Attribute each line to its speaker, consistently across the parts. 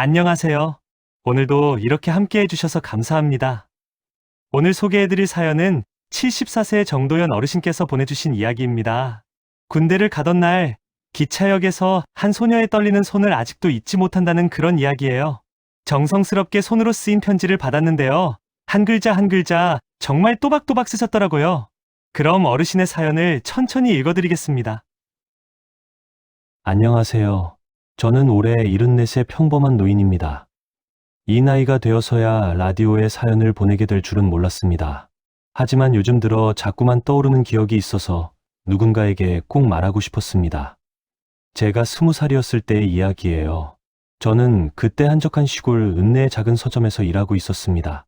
Speaker 1: 안녕하세요. 오늘도 이렇게 함께 해주셔서 감사합니다. 오늘 소개해드릴 사연은 74세 정도연 어르신께서 보내주신 이야기입니다. 군대를 가던 날 기차역에서 한 소녀의 떨리는 손을 아직도 잊지 못한다는 그런 이야기예요. 정성스럽게 손으로 쓰인 편지를 받았는데요. 한 글자 한 글자 정말 또박또박 쓰셨더라고요. 그럼 어르신의 사연을 천천히 읽어드리겠습니다. 안녕하세요. 저는 올해 74세 평범한 노인입니다. 이 나이가 되어서야 라디오에 사연을 보내게 될 줄은 몰랐습니다. 하지만 요즘 들어 자꾸만 떠오르는 기억이 있어서 누군가에게 꼭 말하고 싶었습니다. 제가 20살이었을 때의 이야기예요. 저는 그때 한적한 시골 읍내의 작은 서점에서 일하고 있었습니다.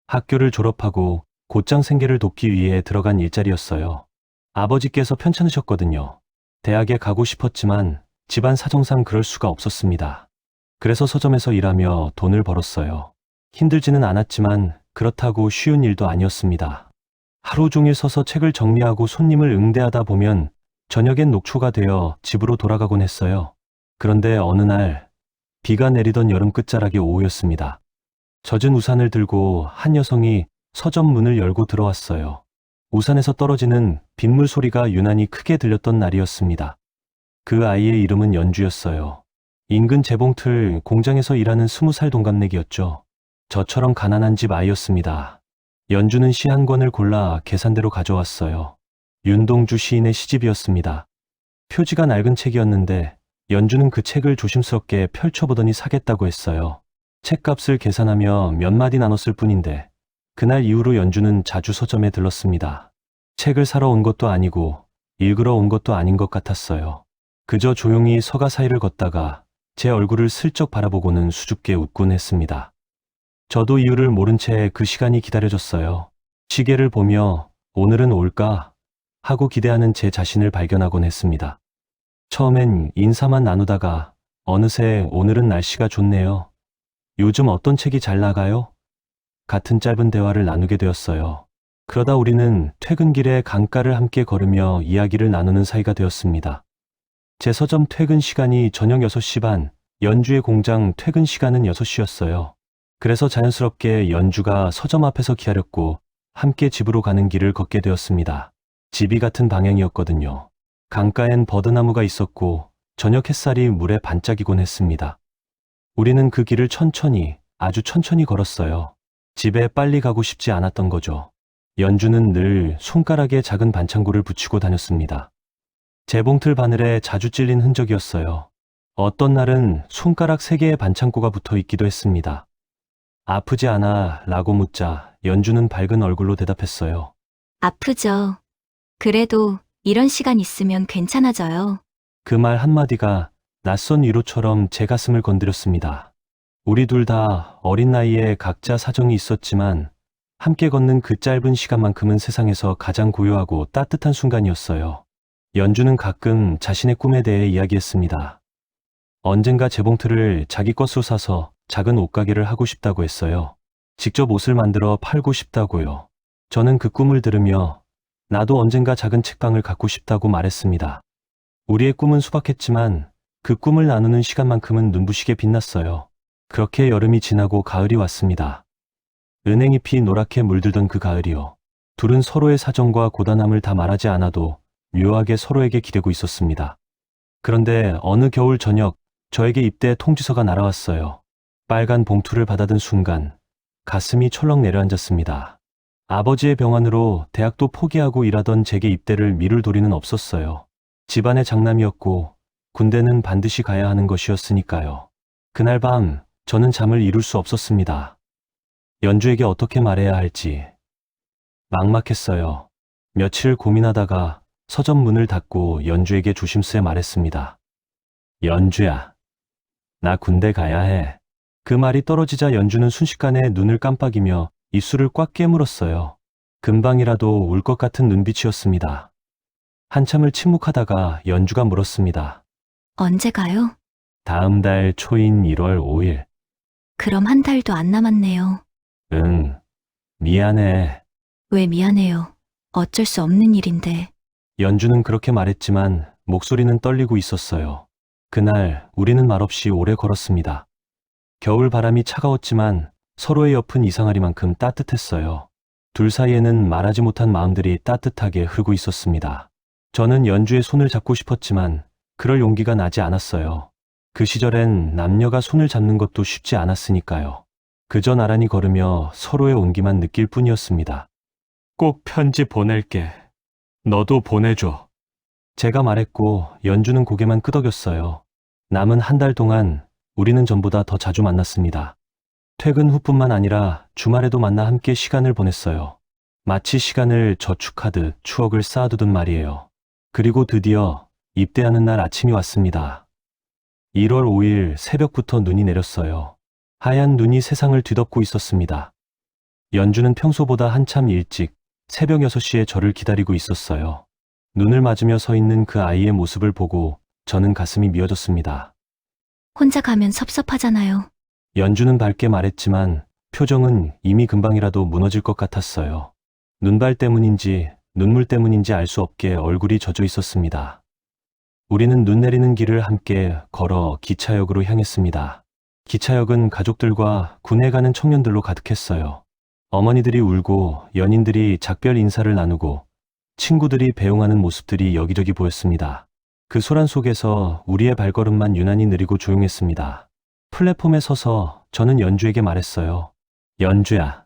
Speaker 1: 학교를 졸업하고 곧장 생계를 돕기 위해 들어간 일자리였어요. 아버지께서 편찮으셨거든요. 대학에 가고 싶었지만 집안 사정상 그럴 수가 없었습니다. 그래서 서점에서 일하며 돈을 벌었어요. 힘들지는 않았지만 그렇다고 쉬운 일도 아니었습니다. 하루 종일 서서 책을 정리하고 손님을 응대하다 보면 저녁엔 녹초가 되어 집으로 돌아가곤 했어요. 그런데 어느 날 비가 내리던 여름 끝자락의 오후였습니다. 젖은 우산을 들고 한 여성이 서점 문을 열고 들어왔어요. 우산에서 떨어지는 빗물 소리가 유난히 크게 들렸던 날이었습니다. 그 아이의 이름은 연주였어요. 인근 재봉틀 공장에서 일하는 20살 동갑내기였죠. 저처럼 가난한 집 아이였습니다. 연주는 시 한 권을 골라 계산대로 가져왔어요. 윤동주 시인의 시집이었습니다. 표지가 낡은 책이었는데 연주는 그 책을 조심스럽게 펼쳐보더니 사겠다고 했어요. 책값을 계산하며 몇 마디 나눴을 뿐인데 그날 이후로 연주는 자주 서점에 들렀습니다. 책을 사러 온 것도 아니고 읽으러 온 것도 아닌 것 같았어요. 그저 조용히 서가 사이를 걷다가 제 얼굴을 슬쩍 바라보고는 수줍게 웃곤 했습니다. 저도 이유를 모른 채 그 시간이 기다려졌어요. 시계를 보며 오늘은 올까 하고 기대하는 제 자신을 발견하곤 했습니다. 처음엔 인사만 나누다가 어느새 오늘은 날씨가 좋네요. 요즘 어떤 책이 잘 나가요? 같은 짧은 대화를 나누게 되었어요. 그러다 우리는 퇴근길에 강가를 함께 걸으며 이야기를 나누는 사이가 되었습니다. 제 서점 퇴근 시간이 저녁 6시 반, 연주의 공장 퇴근 시간은 6시였어요. 그래서 자연스럽게 연주가 서점 앞에서 기다렸고 함께 집으로 가는 길을 걷게 되었습니다. 집이 같은 방향이었거든요. 강가엔 버드나무가 있었고 저녁 햇살이 물에 반짝이곤 했습니다. 우리는 그 길을 천천히, 아주 천천히 걸었어요. 집에 빨리 가고 싶지 않았던 거죠. 연주는 늘 손가락에 작은 반창고를 붙이고 다녔습니다. 재봉틀 바늘에 자주 찔린 흔적이었어요. 어떤 날은 손가락 3개의 반창고가 붙어 있기도 했습니다. 아프지 않아? 라고 묻자 연주는 밝은 얼굴로 대답했어요.
Speaker 2: 아프죠. 그래도 이런 시간 있으면 괜찮아져요.
Speaker 1: 그 말 한마디가 낯선 위로처럼 제 가슴을 건드렸습니다. 우리 둘 다 어린 나이에 각자 사정이 있었지만 함께 걷는 그 짧은 시간만큼은 세상에서 가장 고요하고 따뜻한 순간이었어요. 연주는 가끔 자신의 꿈에 대해 이야기했습니다. 언젠가 재봉틀을 자기 것으로 사서 작은 옷가게를 하고 싶다고 했어요. 직접 옷을 만들어 팔고 싶다고요. 저는 그 꿈을 들으며 나도 언젠가 작은 책방을 갖고 싶다고 말했습니다. 우리의 꿈은 소박했지만 그 꿈을 나누는 시간만큼은 눈부시게 빛났어요. 그렇게 여름이 지나고 가을이 왔습니다. 은행잎이 노랗게 물들던 그 가을이요. 둘은 서로의 사정과 고단함을 다 말하지 않아도 묘하게 서로에게 기대고 있었습니다. 그런데 어느 겨울 저녁 저에게 입대 통지서가 날아왔어요. 빨간 봉투를 받아든 순간 가슴이 철렁 내려앉았습니다. 아버지의 병환으로 대학도 포기하고 일하던 제게 입대를 미룰 도리는 없었어요. 집안의 장남이었고 군대는 반드시 가야 하는 것이었으니까요. 그날 밤 저는 잠을 이룰 수 없었습니다. 연주에게 어떻게 말해야 할지 막막했어요. 며칠 고민하다가 서점 문을 닫고 연주에게 조심스레 말했습니다. 연주야, 나 군대 가야 해. 그 말이 떨어지자 연주는 순식간에 눈을 깜빡이며 입술을 꽉 깨물었어요. 금방이라도 울 것 같은 눈빛이었습니다. 한참을 침묵하다가 연주가 물었습니다.
Speaker 2: 언제 가요?
Speaker 1: 다음 달 초인 1월 5일.
Speaker 2: 그럼 한 달도 안 남았네요.
Speaker 1: 응, 미안해.
Speaker 2: 왜 미안해요. 어쩔 수 없는 일인데.
Speaker 1: 연주는 그렇게 말했지만 목소리는 떨리고 있었어요. 그날 우리는 말없이 오래 걸었습니다. 겨울 바람이 차가웠지만 서로의 옆은 이상하리만큼 따뜻했어요. 둘 사이에는 말하지 못한 마음들이 따뜻하게 흐르고 있었습니다. 저는 연주의 손을 잡고 싶었지만 그럴 용기가 나지 않았어요. 그 시절엔 남녀가 손을 잡는 것도 쉽지 않았으니까요. 그저 나란히 걸으며 서로의 온기만 느낄 뿐이었습니다. 꼭 편지 보낼게. 너도 보내줘. 제가 말했고 연주는 고개만 끄덕였어요. 남은 한 달 동안 우리는 전보다 더 자주 만났습니다. 퇴근 후뿐만 아니라 주말에도 만나 함께 시간을 보냈어요. 마치 시간을 저축하듯 추억을 쌓아두던 말이에요. 그리고 드디어 입대하는 날 아침이 왔습니다. 1월 5일 새벽부터 눈이 내렸어요. 하얀 눈이 세상을 뒤덮고 있었습니다. 연주는 평소보다 한참 일찍 새벽 6시에 저를 기다리고 있었어요. 눈을 맞으며 서 있는 그 아이의 모습을 보고 저는 가슴이 미어졌습니다.
Speaker 2: 혼자 가면 섭섭하잖아요.
Speaker 1: 연주는 밝게 말했지만 표정은 이미 금방이라도 무너질 것 같았어요. 눈발 때문인지 눈물 때문인지 알 수 없게 얼굴이 젖어 있었습니다. 우리는 눈 내리는 길을 함께 걸어 기차역으로 향했습니다. 기차역은 가족들과 군에 가는 청년들로 가득했어요. 어머니들이 울고 연인들이 작별 인사를 나누고 친구들이 배웅하는 모습들이 여기저기 보였습니다. 그 소란 속에서 우리의 발걸음만 유난히 느리고 조용했습니다. 플랫폼에 서서 저는 연주에게 말했어요. 연주야,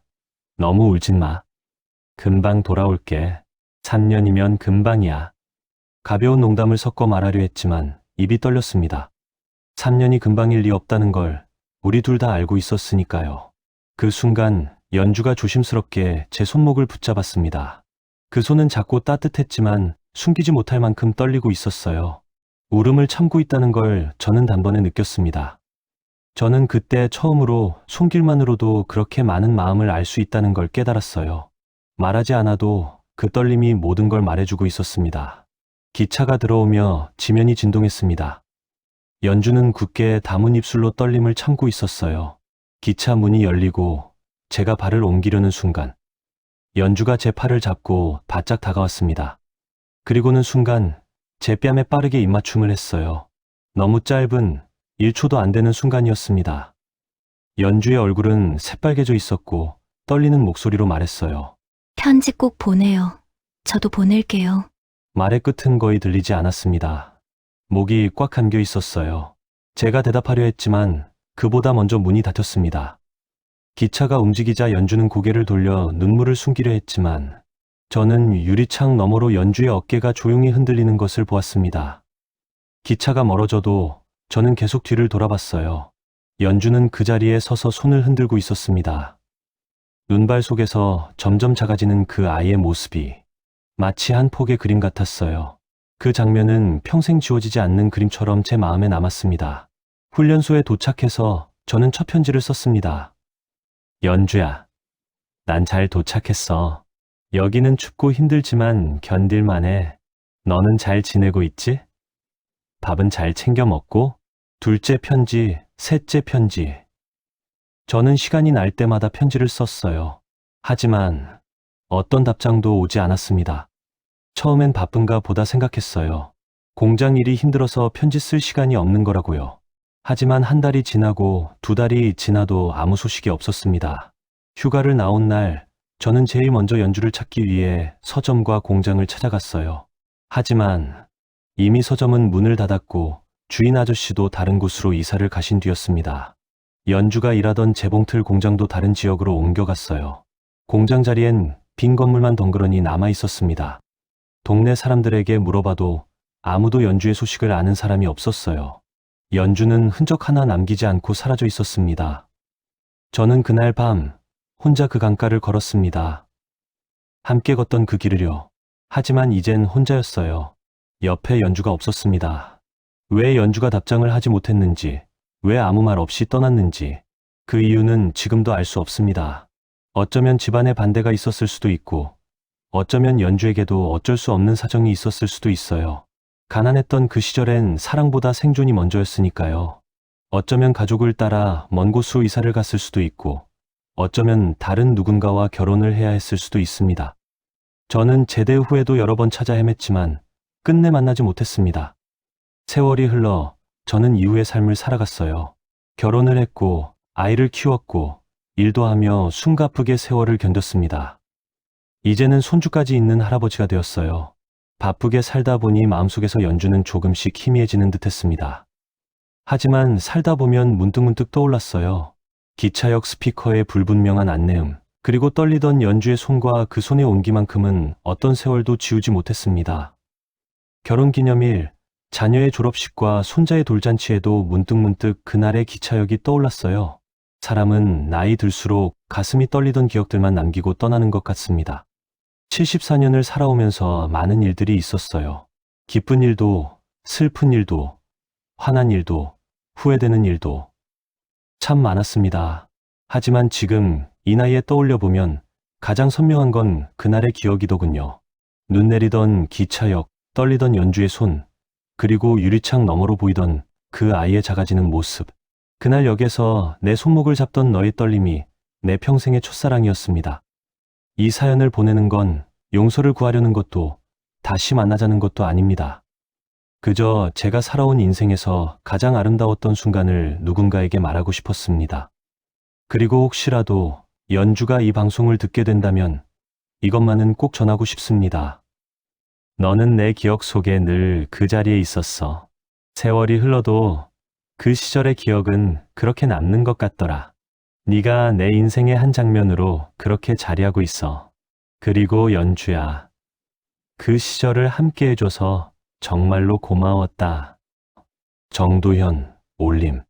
Speaker 1: 너무 울진 마. 금방 돌아올게. 3년이면 금방이야. 가벼운 농담을 섞어 말하려 했지만 입이 떨렸습니다. 3년이 금방일 리 없다는 걸 우리 둘 다 알고 있었으니까요. 그 순간 연주가 조심스럽게 제 손목을 붙잡았습니다. 그 손은 작고 따뜻했지만 숨기지 못할 만큼 떨리고 있었어요. 울음을 참고 있다는 걸 저는 단번에 느꼈습니다. 저는 그때 처음으로 손길만으로도 그렇게 많은 마음을 알 수 있다는 걸 깨달았어요. 말하지 않아도 그 떨림이 모든 걸 말해주고 있었습니다. 기차가 들어오며 지면이 진동했습니다. 연주는 굳게 담은 입술로 떨림을 참고 있었어요. 기차 문이 열리고 제가 발을 옮기려는 순간 연주가 제 팔을 잡고 바짝 다가왔습니다. 그리고는 순간 제 뺨에 빠르게 입맞춤을 했어요. 너무 짧은 1초도 안 되는 순간이었습니다. 연주의 얼굴은 새빨개져 있었고 떨리는 목소리로 말했어요.
Speaker 2: 편지 꼭 보내요. 저도 보낼게요.
Speaker 1: 말의 끝은 거의 들리지 않았습니다. 목이 꽉 감겨 있었어요. 제가 대답하려 했지만 그보다 먼저 문이 닫혔습니다. 기차가 움직이자 연주는 고개를 돌려 눈물을 숨기려 했지만 저는 유리창 너머로 연주의 어깨가 조용히 흔들리는 것을 보았습니다. 기차가 멀어져도 저는 계속 뒤를 돌아봤어요. 연주는 그 자리에 서서 손을 흔들고 있었습니다. 눈발 속에서 점점 작아지는 그 아이의 모습이 마치 한 폭의 그림 같았어요. 그 장면은 평생 지워지지 않는 그림처럼 제 마음에 남았습니다. 훈련소에 도착해서 저는 첫 편지를 썼습니다. 연주야, 난 잘 도착했어. 여기는 춥고 힘들지만 견딜만해. 너는 잘 지내고 있지? 밥은 잘 챙겨 먹고? 둘째 편지, 셋째 편지. 저는 시간이 날 때마다 편지를 썼어요. 하지만 어떤 답장도 오지 않았습니다. 처음엔 바쁜가 보다 생각했어요. 공장 일이 힘들어서 편지 쓸 시간이 없는 거라고요. 하지만 한 달이 지나고 두 달이 지나도 아무 소식이 없었습니다. 휴가를 나온 날 저는 제일 먼저 연주를 찾기 위해 서점과 공장을 찾아갔어요. 하지만 이미 서점은 문을 닫았고 주인 아저씨도 다른 곳으로 이사를 가신 뒤였습니다. 연주가 일하던 재봉틀 공장도 다른 지역으로 옮겨갔어요. 공장 자리엔 빈 건물만 덩그러니 남아 있었습니다. 동네 사람들에게 물어봐도 아무도 연주의 소식을 아는 사람이 없었어요. 연주는 흔적 하나 남기지 않고 사라져 있었습니다. 저는 그날 밤 혼자 그 강가를 걸었습니다. 함께 걷던 그 길을요. 하지만 이젠 혼자였어요. 옆에 연주가 없었습니다. 왜 연주가 답장을 하지 못했는지, 왜 아무 말 없이 떠났는지, 그 이유는 지금도 알 수 없습니다. 어쩌면 집안에 반대가 있었을 수도 있고, 어쩌면 연주에게도 어쩔 수 없는 사정이 있었을 수도 있어요. 가난했던 그 시절엔 사랑보다 생존이 먼저였으니까요. 어쩌면 가족을 따라 먼 곳으로 이사를 갔을 수도 있고, 어쩌면 다른 누군가와 결혼을 해야 했을 수도 있습니다. 저는 제대 후에도 여러 번 찾아 헤맸지만 끝내 만나지 못했습니다. 세월이 흘러 저는 이후의 삶을 살아갔어요. 결혼을 했고 아이를 키웠고 일도 하며 숨가쁘게 세월을 견뎠습니다. 이제는 손주까지 있는 할아버지가 되었어요. 바쁘게 살다 보니 마음속에서 연주는 조금씩 희미해지는 듯했습니다. 하지만 살다 보면 문득문득 떠올랐어요. 기차역 스피커의 불분명한 안내음, 그리고 떨리던 연주의 손과 그 손의 온기만큼은 어떤 세월도 지우지 못했습니다. 결혼기념일, 자녀의 졸업식과 손자의 돌잔치에도 문득문득 그날의 기차역이 떠올랐어요. 사람은 나이 들수록 가슴이 떨리던 기억들만 남기고 떠나는 것 같습니다. 74년을 살아오면서 많은 일들이 있었어요. 기쁜 일도, 슬픈 일도, 화난 일도, 후회되는 일도 참 많았습니다. 하지만 지금 이 나이에 떠올려 보면 가장 선명한 건 그날의 기억이더군요. 눈 내리던 기차역, 떨리던 연주의 손, 그리고 유리창 너머로 보이던 그 아이의 작아지는 모습. 그날 역에서 내 손목을 잡던 너의 떨림이 내 평생의 첫사랑이었습니다. 이 사연을 보내는 건 용서를 구하려는 것도 다시 만나자는 것도 아닙니다. 그저 제가 살아온 인생에서 가장 아름다웠던 순간을 누군가에게 말하고 싶었습니다. 그리고 혹시라도 연주가 이 방송을 듣게 된다면 이것만은 꼭 전하고 싶습니다. 너는 내 기억 속에 늘 그 자리에 있었어. 세월이 흘러도 그 시절의 기억은 그렇게 남는 것 같더라. 네가 내 인생의 한 장면으로 그렇게 자리하고 있어. 그리고 연주야, 그 시절을 함께 해줘서 정말로 고마웠다. 정도현, 올림.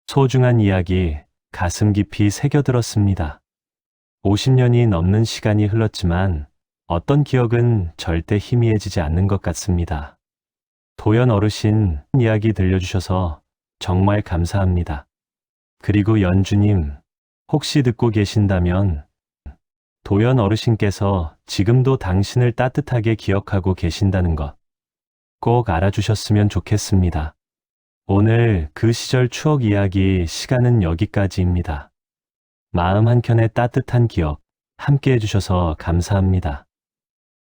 Speaker 1: 소중한 이야기 가슴 깊이 새겨들었습니다. 50년이 넘는 시간이 흘렀지만 어떤 기억은 절대 희미해지지 않는 것 같습니다. 도연 어르신 이야기 들려주셔서 정말 감사합니다. 그리고 연주님, 혹시 듣고 계신다면 도연 어르신께서 지금도 당신을 따뜻하게 기억하고 계신다는 것 꼭 알아주셨으면 좋겠습니다. 오늘 그 시절 추억 이야기 시간은 여기까지입니다. 마음 한켠에 따뜻한 기억 함께 해주셔서 감사합니다.